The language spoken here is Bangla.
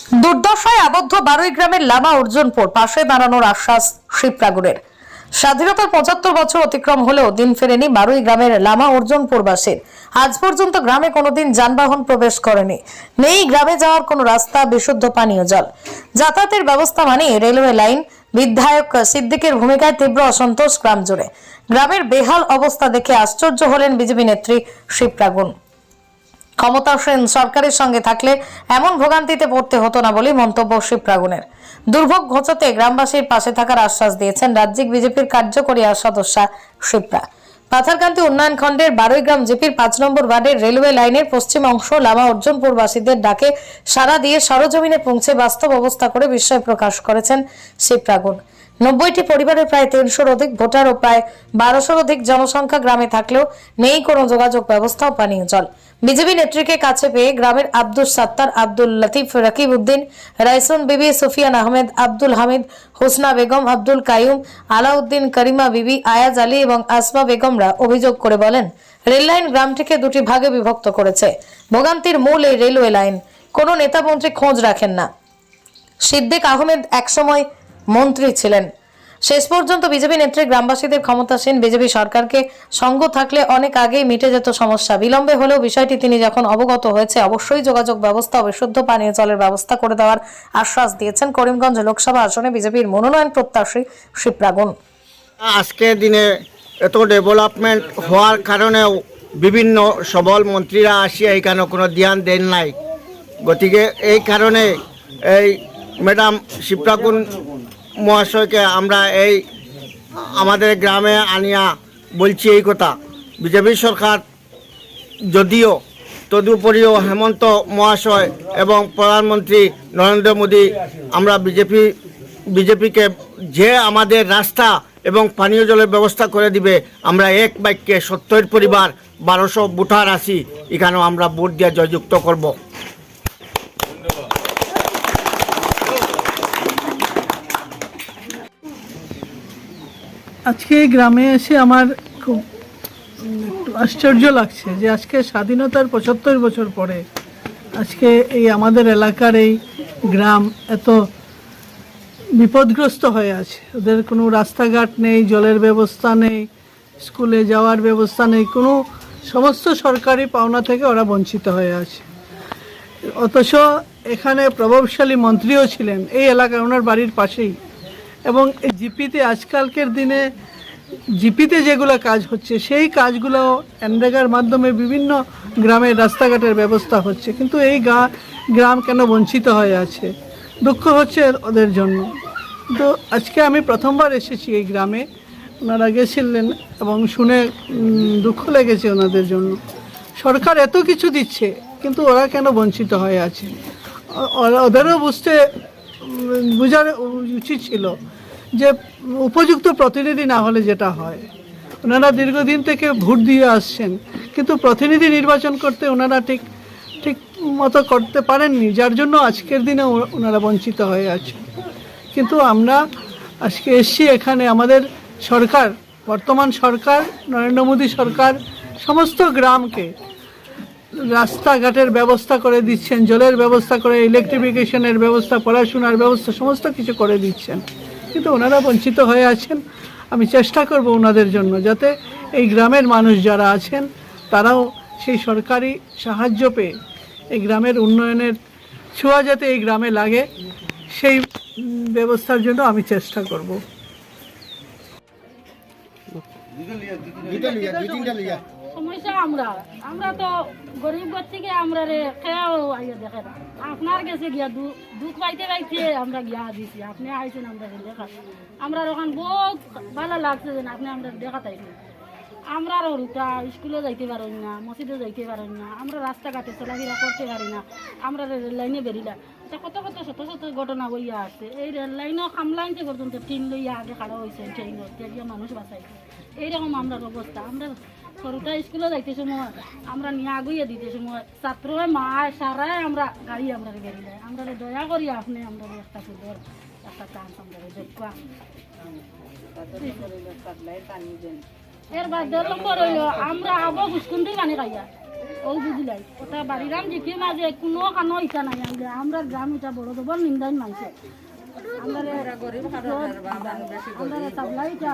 দুর্দশায় আবদ্ধ বারুই গ্রামের লামা অর্জুনপুর পাশে দাঁড়ানোর আশ্বাস শিবপ্রাগুনের। স্বাধীনতার ৭৫ বছর অতিক্রম হলেও দিন ফেরেনি বারুই গ্রামের লামা অর্জুনপুরবাসীর। আজ পর্যন্ত গ্রামে কোনোদিন যানবাহন প্রবেশ করেনি। নেই গ্রামে যাওয়ার কোনো রাস্তা, বিশুদ্ধ পানীয় জল, যাতায়াতের ব্যবস্থা মানে রেলওয়ে লাইন। বিধায়ক সিদ্দিকের ভূমিকায় তীব্র অসন্তোষ গ্রাম জুড়ে। গ্রামের বেহাল অবস্থা দেখে আশ্চর্য হলেন বিজেপি নেত্রী শিবপ্রাগুন। ক্ষমতাসীন সরকারের সঙ্গে থাকলে এমন ভোগান্তিতে পড়তে হতো না বলে মন্তব্য শিবপ্রাগুনের। দুর্ভোগ ঘোচাতে গ্রামবাসীর পাশে থাকার আশ্বাস দিয়েছেন রাজ্যিক বিজেপির কার্যকরী সদস্যা শিবপ্রা। পাথারকান্দি উন্নয়ন খণ্ডের বারুইগ্রাম জিপির ৫ নম্বর ওয়ার্ডের রেলওয়ে লাইনের পশ্চিম অংশ লামা অর্জুনপুরবাসীদের ডাকে সাড়া দিয়ে সরজমিনে পৌঁছে বাস্তব অবস্থা করে বিস্ময় প্রকাশ করেছেন শিবপ্রাগুন। ৯০টি পরিবারের প্রায় ৩০০-র অধিক ভোটার ও প্রায় ১২০০-র অধিক জনসংখ্যা গ্রামে থাকলেও নেই কোনো যোগাযোগ ব্যবস্থা ও পানীয় জল। বিজেপি নেত্রীকে কাছে পেয়ে গ্রামের আব্দুল সাত্তার, আব্দুল লতিফ, রকিব উদ্দিন, রাইসুন বিবি, সুফিয়ান আহমেদ, আব্দুল হামিদ, হোসনা বেগম, আব্দুল কাইয়ুম, আলাউদ্দিন, করিমা বিবি, আয়াজ আলী এবং আসমা বেগমরা অভিযোগ করে বলেন, রেললাইন গ্রামটিকে দুটি ভাগে বিভক্ত করেছে। ভোগান্তির মূল এই রেলওয়ে লাইন। কোনো নেতা মন্ত্রী খোঁজ রাখেন না। সিদ্দিক আহমেদ একসময় মন্ত্রী ছিলেন। শেষ পর্যন্ত বিজেপি নেত্রী গ্রামবাসীদের ক্ষমতাসীন বিজেপি সরকারকে সঙ্গ থাকলে অনেক আগেই মিটে যেত সমস্যা। বিলম্বে হলেও বিষয়টি তিনি যখন অবগত হয়েছে, অবশ্যই যোগাযোগ ব্যবস্থা ও বিশুদ্ধ পানীয় জলের ব্যবস্থা করে দেওয়ার আশ্বাস দিয়েছেন করিমগঞ্জ লোকসভা আসনে বিজেপির মনোনয়ন প্রত্যাশী শিবপ্রাগুন। আজকের দিনে এত ডেভেলপমেন্ট হওয়ার কারণেও বিভিন্ন সবল মন্ত্রীরা আসিয়া এখানে কোনো ধ্যান দেন নাই। গতিকে এই কারণে এই ম্যাডাম শিবপ্রাগুন মহাশয়কে আমরা এই আমাদের গ্রামে আনিয়া বলছি এই কথা। বিজেপি সরকার যদিও তদুপরিও হেমন্ত মহাশয় এবং প্রধানমন্ত্রী নরেন্দ্র মোদী আমরা বিজেপিকে যে আমাদের রাস্তা এবং পানীয় জলের ব্যবস্থা করে দিবে, আমরা এক বাক্যে ৭০ পরিবার ১২০০ ভোটার আছি, এখানেও আমরা ভোট দিয়ে জয়যুক্ত করব। আজকে এই গ্রামে এসে আমার খুব একটু আশ্চর্য লাগছে যে আজকে স্বাধীনতার ৭৫ বছর পরে আজকে এই আমাদের এলাকার এই গ্রাম এত বিপদগ্রস্ত হয়ে আছে। ওদের কোনো রাস্তাঘাট নেই, জলের ব্যবস্থা নেই, স্কুলে যাওয়ার ব্যবস্থা নেই, কোনো সমস্ত সরকারি পাওনা থেকে ওরা বঞ্চিত হয়ে আছে। অথচ এখানে প্রভাবশালী মন্ত্রীও ছিলেন এই এলাকায়, ওনার বাড়ির পাশেই। এবং জিপিতে আজকালকের দিনে জিপিতে যেগুলো কাজ হচ্ছে সেই কাজগুলো এনরেগার মাধ্যমে বিভিন্ন গ্রামের রাস্তাঘাটের ব্যবস্থা হচ্ছে, কিন্তু এই গ্রাম কেন বঞ্চিত হয়ে আছে? দুঃখ হচ্ছে ওদের জন্য। তো আজকে আমি প্রথমবার এসেছি এই গ্রামে, ওনারা গেছিলেন এবং শুনে দুঃখ লেগেছে ওনাদের জন্য। সরকার এত কিছু দিচ্ছে কিন্তু ওরা কেন বঞ্চিত হয়ে আছে? ওদেরও বোঝার উচিত ছিল যে উপযুক্ত প্রতিনিধি না হলে যেটা হয়। ওনারা দীর্ঘদিন থেকে ভোট দিয়ে আসছেন, কিন্তু প্রতিনিধি নির্বাচন করতে ওনারা ঠিক মতো করতে পারেননি, যার জন্য আজকের দিনে ওনারা বঞ্চিত হয়ে আছে। কিন্তু আমরা আজকে এসছি এখানে, আমাদের সরকার, বর্তমান সরকার নরেন্দ্র মোদী সরকার সমস্ত গ্রামকে রাস্তাঘাটের ব্যবস্থা করে দিচ্ছেন, জলের ব্যবস্থা করে, ইলেকট্রিফিকেশনের ব্যবস্থা, পড়াশোনার ব্যবস্থা, সমস্ত কিছু করে দিচ্ছেন, কিন্তু ওনারা বঞ্চিত হয়ে আছেন। আমি চেষ্টা করব ওনাদের জন্য যাতে এই গ্রামের মানুষ যারা আছেন তারাও সেই সরকারি সাহায্য পেয়ে এই গ্রামের উন্নয়নের ছোঁয়া যাতে এই গ্রামে লাগে, সেই ব্যবস্থার জন্য আমি চেষ্টা করব। সমস্যা আমরা তো গরিব থেকে আমরা রে খেয়াও আইয়া দেখে না। আপনার কাছে গিয়া দুধ পাইতে আমরা গিয়া দিছি, আপনি আইছেন আমরা দেখা, আমরা ওখান বহুত ভালো লাগছে যে আপনি আমরা দেখা তাইছেন। আমরা রুটা স্কুলে যাইতে পারি না, মসজিদে যাইতে পারি না, আমরা রাস্তাঘাটে চলাফেরা করতে পারি না, আমরা রেল লাইনে বেরিলাম। এটা কত শত শত ঘটনা বইয়া আসছে। এই রেল লাইনও খামলাইনতে পর্যন্ত ট্রেন লইয়া আগে খাড়া হয়েছে, ট্রেনত গিয়ে মানুষ বাঁচাইছে। এইরকম আমরা অবস্থা। আমরা সরুটা স্কুলে যাইতে সময় আমরা নিয়ে আগুইয়া দিতে সময় ছাত্র মায় সারাই আমরা গাড়ি আমরা বেরিয়ে আমরা দয়া করি আপনি আমরা একটা সুন্দর একটা চান্স আমরা দেখবা। এর বাদ নম্বর হইল আমরা আবো ঘুষকুন্দি পানি খাইয়া ও বুঝলাই ওটা বাড়িরাম দেখি না যে কোনো কানো ইটা নাই আনলে আমরা গ্রাম এটা বড় দেবর নিন্দাই মানছে আমরা গরিব আমরা সাপ্লাইটা